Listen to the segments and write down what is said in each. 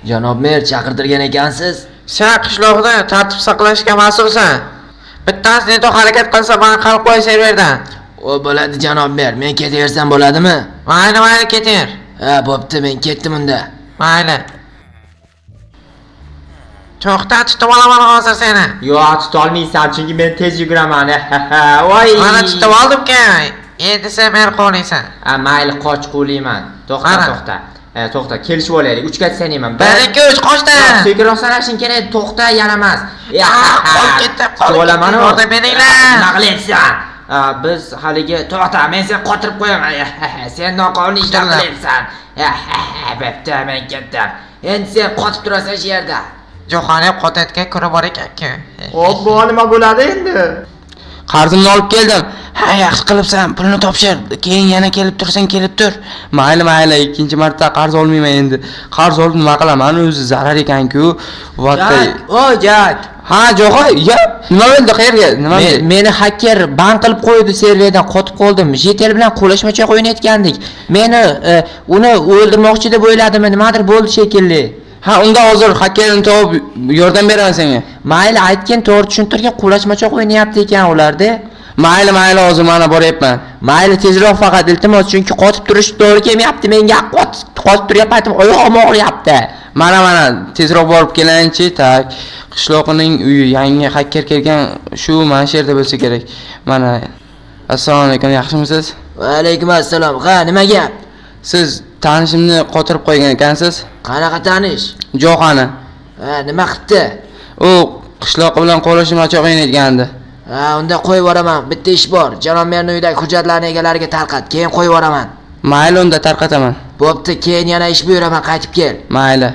Janob mer chaqirtirgan ekansiz. Sen qishloqda tartib saqlashga mas'ulsan. Bittasi neto harakat qilsa meni qilib qo'y serverdan. O bo'ladi janob mer, men ketaversam bo'ladimi? Mayli ketar. Ha, bo'pti, men ketdim unda. Mayli. To'xta, tutib olaman hozir seni. Yo'q, tuta olmaysan, chunki men tez yuguraman. Voy. Mana tutib oldim-ku. Endi sen meni qo'laysan. Mayli, qoch qo'layman. To'xta, kelishib olaylik. 3 ga sanayman. 1 2 3 qochdi. Sekiroq sanashing kerak, to'xta, yaramas. Qol ketdi. Olaman, orada beringlar. Nima qilyapsan? Biz haligi to'xta, men seni qotirib qo'yaman. Sen noqonuniy ishlar qilyapsan. Bo'pti, men ketdim. Endi sen qotib turasan shu yerda. Jo'xani qotayotgan kuni bor ekan-ku. Obbo, nima bo'ladi endi? Qarzimni olib keldim. Ha, yaxshi qilibsan, pulni topshir. Keyin yana kelib tursang, kelib tur. Mayli, ikkinchi marta qarz olmayman endi. Qarz olib nima qilaman, o'zi zarar ekan-ku. Jak. Ha, Jo'xay, nima bo'ldi, qayerga? Nima bo'ldi? Meni hacker ban qilib qo'ydi, serverdan qotib qoldim. Jetel bilan qo'lashmachoq o'ynayotgandik. Meni uni o'ldirmoqchi deb o'yladimi, nimadir bo'ldi shekilli. Ha, unda hozir hakkerni topib yordam beraman senga. Mayli, aytgan, to'g'ri tushuntirgan, qo'lashmachoq o'ynayapti ekan ularda. Mayli, hozir mana boryapman. Mayli, tezroq faqat iltimos, chunki qotib turish to'g'ri kelmayapti. Menga qotib turyaptim, oyog'im og'riyapti. Mana, tezroq borib kelayinchi, tak. Qishloqining uyi, yangi hacker kelgan, shu mana shu yerda bo'lsa kerak. Mana. Assalomu alaykum, yaxshimisiz? Va alaykum assalom. Ha, nima gap? Siz tanishimni qotirib qo'ygan ekansiz? Qanaqa tanish? Jo'xani. Ha, nima qildi? U qishloqi bilan qo'lashmachoq o'ynayotgandi. Ha, unda qo'yib yuboraman. Bitta ish bor. Janob merning uyidagi hujjatlarni egalariga tarqat. Keyin qo'yib yuboraman. Mayli, unda tarqataman. Bo'pti, keyin yana ish buyuraman, qaytib kel. Mayli.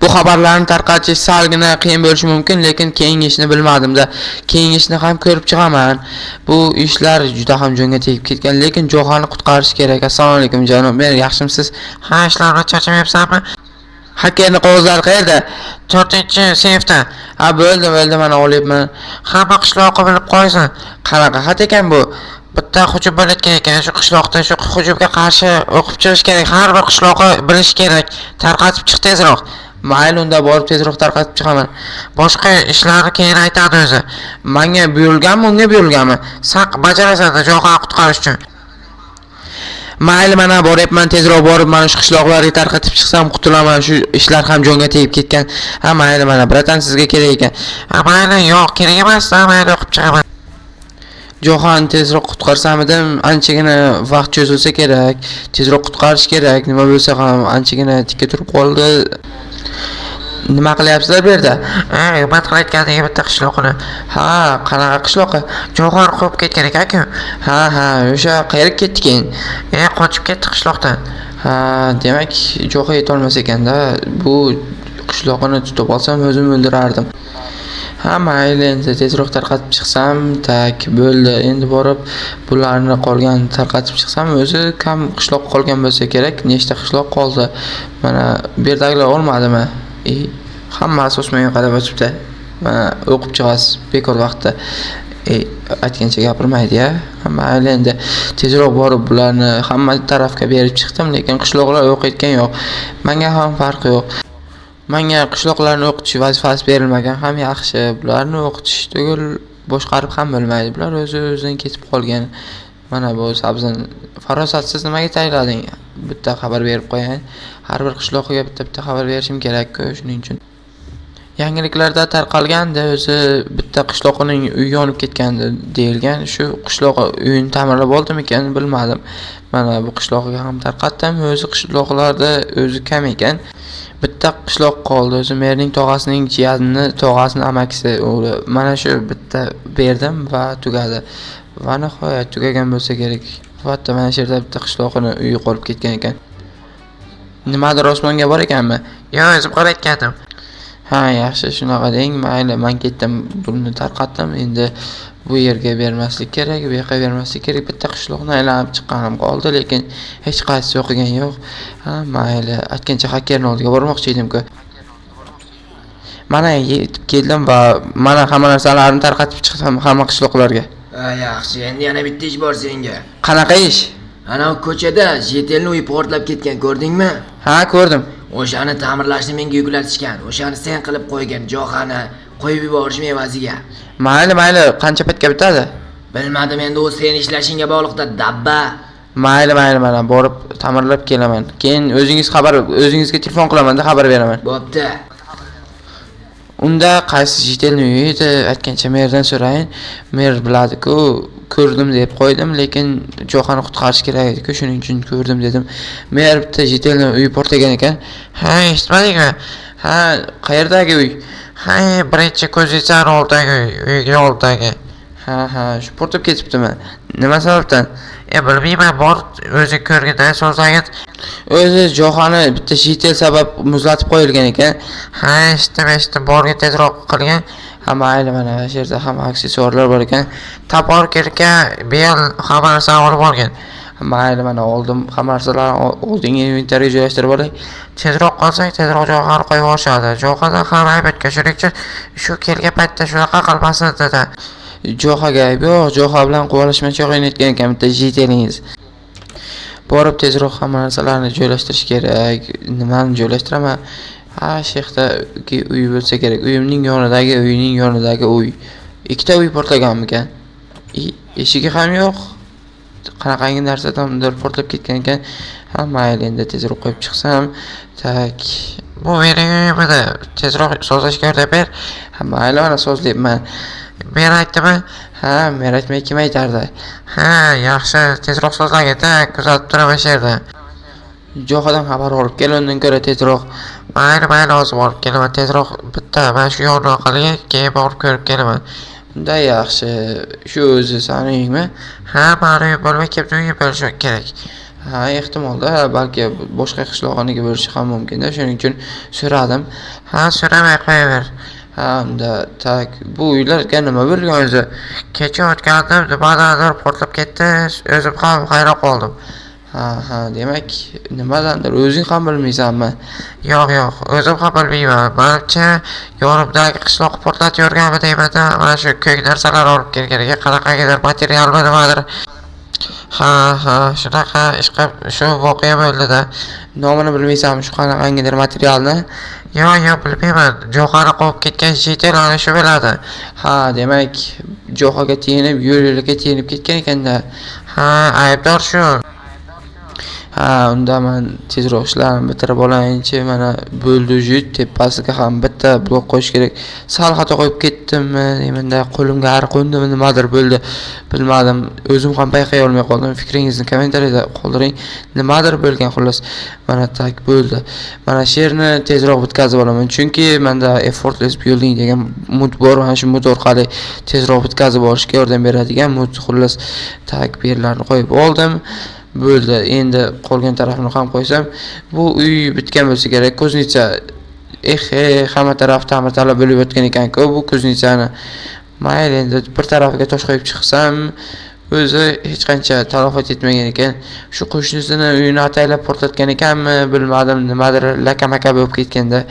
Bu xabarlarni tarqatish salgina qiyin bo'lishi mumkin, lekin keyingi ishni bilmadim-da. Keyingi ishni ham ko'rib chiqaman. Bu ishlar juda ham jo'nga tegib ketgan, lekin Jo'xani qutqarish kerak. Assalomu alaykum janob mer, yaxshimisiz? Ha, ishlarga charchamayapsanmi? Hakkerning qog'ozlari qayerda? 4-seyfda. Ha, bo'ldi, mana olyapman. Hamma qishloqqa bilib qo'ysin. Qanaqa xat ekan bu? Bitta hujum bo'layotgan ekan, shu qishloqda shu hujumga qarshi o'qib chiqish kerak. Har bir qishloqqa bilish kerak. Tarqatib chiq tezroq. Mayli, unda borib tezroq tarqatib chiqaman. Boshqa ishlarni keyin aytadi o'zi. Menga buyurilganmi, unga buyurilganmi? Saq bajarasan Jo'xani qutqarish uchun. Mayli, mana boryapman, tezroq borib mana shu qishloqlarga tarqatib chiqsam qutulaman. Shu ishlar ham jo'nga tegib ketgan. Ha, mayli, mana bratan sizga kerak ekan. Ha, mayli, yo'q, kerak emas, mayli o'qib chiqaman. Jo'xani tezroq qutqarsamidim, anchagina vaqt cho'zilsa kerak. Tezroq qutqarish kerak. Nima bo'lsa ham anchagina tikka turib qoldi. Nima qilyapsizlar bu yerda? Hurmat qilayotgandagi bitta qishloqni. Ha, qanaqa qishloqi? Jo'xani qo'yib ketgan ekan-ku. Ha, o'sha qayerga ketdi keyin? Qochib ketdi qishloqdan. Ha, demak, Jo'xa yetolmas ekanda. Bu qishloqni tutib olsam o'zim o'ldirardim. Ha, mayli, endi tezroq tarqatib chiqsam, tak, bo'ldi. Endi borib bularni qolgan tarqatib chiqsam, o'zi kam qishloq qolgan bo'lsa kerak. Nechta qishloq qoldi? Mana bu yerdagilar olmadimi? Hammasi Osmonga qarab o'tibdi. Mana o'qib chiqasiz bekor vaqtda. Aytgancha gapirmaydi-ya. Mayli, endi tezroq borib bularni hamma tarafga berib chiqdim, lekin qishloqlar o'qiyotgan yo'q. Menga ham farqi yo'q. Menga qishloqlarni o'qitish vazifasi berilmagan ham yaxshi. Bularni o'qitish tugul boshqarib ham bo'lmaydi. Bular o'zidan ketib qolgan. Mana bu sabzini farosatsiz nimaga tayyorlading? Bitta xabar berib qo'ying. Har bir qishloqqa bitta xabar berishim kerak-ku, shuning uchun. Yangiliklarda tarqalganda o'zi bitta qishloqning uyi yonib ketgandi deyilgan. Shu qishloq uyini ta'mirlab oldimikan, bilmadim. Mana bu qishloqqa ham tarqatdim. O'zi qishloqlarda o'zi kam ekan. Bitta qishloq qoldi. O'zi merning tog'asining jiyani, tog'asining amakisi. Mana shu bitta berdim va tugadi. Va nihoyat tugagan bo'lsa kerak. Albatta, mana shu yerda bitta qishloqning uyi qolib ketgan ekan. Nimadir Osmonga bor ekanmi? Yo'q, o'zim qarayotgandim. Ha, yaxshi, shunaqa deng. Mayli, men ketdim, buni tarqatdim. Endi bu yerga bermaslik kerak, bu yoqqa bermaslik kerak. Bitta qishloqni aylanib chiqqanim qoldi, lekin hech qaysi o'qigan yo'q. Ha, mayli, aytgancha hakkerning oldiga bormoqchi edim-ku. Mana yetib keldim va mana hamma narsalarni tarqatib chiqdim hamma qishloqlarga. Yaxshi, endi yana bitta ish bor senga. Qanaqa ish? Ana ko'chada Jetelning uyi portlab ketgan, ko'rdingmi? Ha, ko'rdim. O'shani ta'mirlashni menga yuklatishgan. O'shani sen qilib qo'ygan. Johani qo'yib yuborishim evaziga. Mayli, qancha paytga bitadi? Bilmadim, endi u sen ishlashingga bog'liqda dabba. Mayli, mana borib ta'mirlab kelaman. Keyin o'zingizga telefon qilaman-da, xabar beraman. Bo'pti. Unda qaysi jitelni uyi edi, aytgancha merdan so'rayin. Mer biladi-ku, ko'rdim deb qo'ydim, lekin Johani qutqarish kerak edi-ku, shuning uchun ko'rdim dedim. Mer bitta jitelni uyi portlagan ekan. Ha, eshitmadingmi? Ha, qayerdagi uy? Ha, birinchi ko'zitlar oldagi uyga oldagi. Ha, shu portlab ketibdimi? Nima sababdan? Bilmayman, bor o'zi ko'rganda so'zlagan. O'zi Johani bitta jitel sabab muzlatib qo'yilgan ekan. Ha, eshitdim, borga tezroq qilgan. Ha, mayli, mana shu yerda ham aksessuarlar bor ekan. Tapor kelga bel xabarsa olib olgan. Mayli, mana oldim, hamma narsalarni oldingi inventariga joylashtirib olay. Tezroq qolsak, tezroq Johani qo'yib yuborishadi. Johada ham aybatga shuning uchun shu kelgan paytda shunaqa qilmasin dedi. Johaga yo'q, Joha bilan quvalashmachoq o'ynayotgan ekan bitta jitelingiz. Borib tezroq hamma narsalarni joylashtirish kerak. Nimani joylashtiraman? Ha, shexdagi uy bo'lsa kerak. Uyimning yonidagi uy. Ikkita uy portlaganmikan? Eshigi ham yo'q. Qanaqangi narsadandir portlab ketgan ekan. Ha, mayli, endi tezroq qo'yib chiqsam. Tak. Bu mening uyimda. Tezroq sozlashga yordam ber. Ha, mayli, mana sozlayapman. Men aytdimmi? Ha, men aytmay kim aytardi? Ha, yaxshi, tezroq sozlaganda kuzatib turaman shu yerda. Johadan xabar olib kel, undan ko'ra tezroq. Mayli, hozir borib kelaman. Tezroq bitta mana shu yo'l orqali keyin borib ko'rib kelaman. Unda yaxshi. Shu o'zi sani uyingmi? Ha, mani uyim bo'lmay kimni uyi bo'lishi kerak. Ha, ehtimolda balki boshqa qishloqniga bo'lishi ham mumkin-da, shuning uchun so'radim. Ha, so'ramay qo'yaver. Ha, unda tak, bu uylarga nima bo'lgan o'zi? Kecha o'tgandim, nimadadir portlab ketdi, o'zim ham hayron qoldim. Ha, demak, nimadandir o'zing ham bilmaysanmi? Yo'q, o'zim ham bilmayman. Menimcha, yonimdagi qishloqni portlatib yurganmi deyman-da, mana shu ko'k narsalar olib kelgan ekan, qanaqadir materialmi nimadir. Ha, shunaqa ish qilib shu voqea bo'ldi-da. Nomini bilmaysanmi shu qanaqangidir materialni? Yo'q, bilmayman. Johani qolib ketgan jitel ana shu bo'ladi. Ha, demak, Johaga teginib, yo'lga teginib ketgan ekanda. Ha, aybdor shu. Ha, unda men tezroq ishlarni bitirib olayinchi, mana bo'ldi jut tepasiga ham bitta blok qo'yish kerak. Sal xato qo'yib ketdimmi, deyman-da, qo'limga har qo'ndimi, nimadir bo'ldi. Bilmadim, o'zim ham payqay olmay qoldim. Fikringizni kommentariyada qoldiring. Nimadir bo'lgan xullas. Mana tak bo'ldi. Mana shu yerni tezroq bitkazib olaman, chunki menda effortless building degan mod bor, mana shu mod orqali tezroq bitkazib olishga yordam beradigan mod. Xullas, tak bu yerlarni qo'yib oldim. Bo'ldi. Endi qolgan tarafini ham qo'ysam, bu uy bitgan bo'lsa kerak. Ko'znitsa hamma taraf ta'mirtalab bo'lib yotgan ekan-ku bu ko'znitsani. Mayli, endi bir tarafiga tosh qo'yib chiqsam, o'zi hech qancha talafot etmagan ekan. Shu qo'shnisini uyini ataylab portlatgan ekanmi, bilmadim, nimadir laka-maka bo'lib ketganda.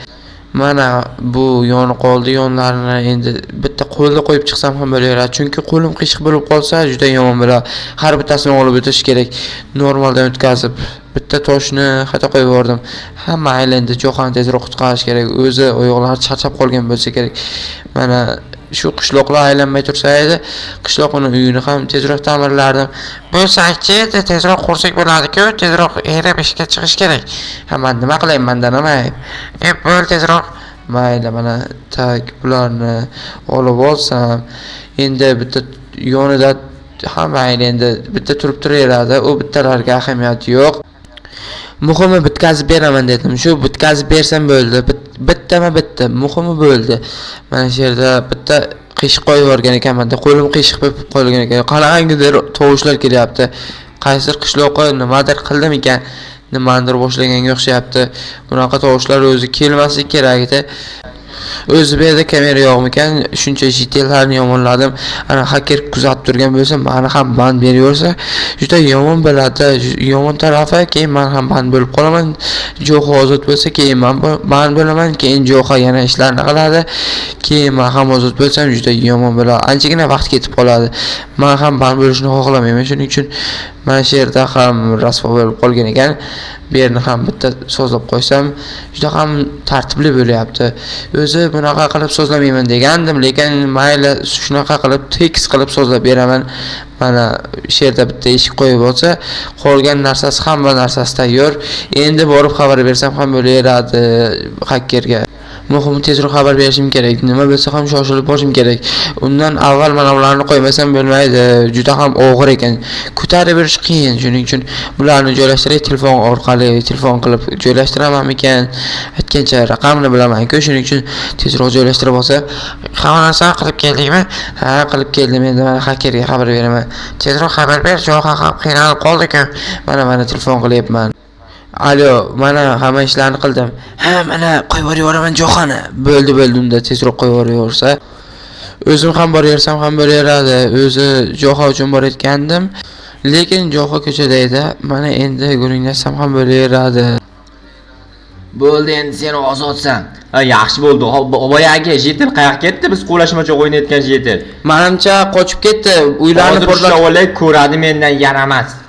Mana bu yoni qoldi, yonlarini endi bitta qo'lda qo'yib chiqsam ham bo'laveradi. Chunki qo'lim qiyshiq bo'lib qolsa juda yomon bo'ladi. Har bittasini olib o'tish kerak. Normaldan o'tkazib bitta toshni xato qo'yib yubordim. Hamma endi Johani tezroq qutqarish kerak. O'zi oyoqlari charchab qolgan bo'lsa kerak. Mana shu qishloqlar aylanmay tursa edi, qishloqning uyini ham tezroq ta'mirlardim. Bo'lsa-chi, tezroq qursak bo'ladi-ku, tezroq erib ishga chiqish kerak. Ha, men nima qilay, mendan nima? Bo'l tezroq. Mayli, mana tak bularni olib olsam, endi bitta yonida hamma endi bitta turib turaveradi. U bittalarga ahamiyat yo'q. Muhimi bitkazib beraman dedim. Shu bitkazib bersam bo'ldi. Bitta muhimi bo'ldi. Mana shu yerda bitta qiyshiq qo'yib yuborgan ekanman. Qo'lim qiyshiq bo'lib qolgan ekan. Qanaqangidir tovushlar kelyapti. Qaysi qishloqqa nimadir qildim ekan, nimadir boshlaganga o'xshayapti. Bunaqa tovushlar o'zi kelmasi kerak edi. O'zi bu yerda kamera yo'qmikan, shuncha jitillarni yomonladim. Ana hacker kuzatib turgan bo'lsa, meni ham band beraversa, juda yomon bo'ladi. Yomon tarafi, keyin men ham band bo'lib qolaman. Joha ozod bo'lsa, keyin men band bo'laman, keyin Joha yana ishlarni qiladi. Keyin men ham ozod bo'lsam, juda yomon bo'ladi. Anchagina vaqt ketib qoladi. Men ham band bo'lishni xohlamayman, shuning uchun mana shu yerda ham rasvo bo'lib qolgan ekan. Bu yerni ham bitta so'zlab qo'ysam, juda ham tartibli bo'lyapti. O'zi bunaqa qilib so'zlamayman degandim, lekin mayli shunaqa qilib tekis qilib so'zlab beraman. Mana she'rda bitta eshik qo'yib olsa, qolgan narsasi hamma narsasi tayyor. Endi borib xabar bersam ham bo'laveradi hakkerga. Muhimi tezroq xabar berishim kerak. Nima bo'lsa ham shoshilib borishim kerak. Undan avval mana ularni qo'ymasam bo'lmaydi. Juda ham og'ir ekan. Ko'tarib berish qiyin. Shuning uchun bularni joylashtirib telefon orqali telefon qilib joylashtiraman ekan. Aytgancha raqamni bilaman-ku, shuning uchun tezroq joylashtirib olsa, Hamma narsa qilib keldingmi? ha qilib keldim. Endi mana hakkerga xabar beraman. Tezroq xabar ber, Jo'xa ham qiynalib qoldi-ku. Mana telefon qilyapman. Alo, mana hamma ishlarni qildim. Ha, mana qo'yib yuboraman Jo'xani. Bo'ldi unda tezroq qo'yib yuborsa. O'zim ham boraversam ham bo'laveradi. O'zi Jo'xa uchun borayotgandim. Lekin Jo'xa ko'chada edi. Mana endi guringlashsam ham bo'laveradi. Bo'ldi, endi sen ozodsan. Yaxshi bo'ldi. Boyagi jetel qayoqqa ketdi? Biz qo'lashmachoq o'ynayotgan jetel. Menimcha qochib ketdi. Uylarni Hozir ushlab olay, ko'radi mendan yaramas.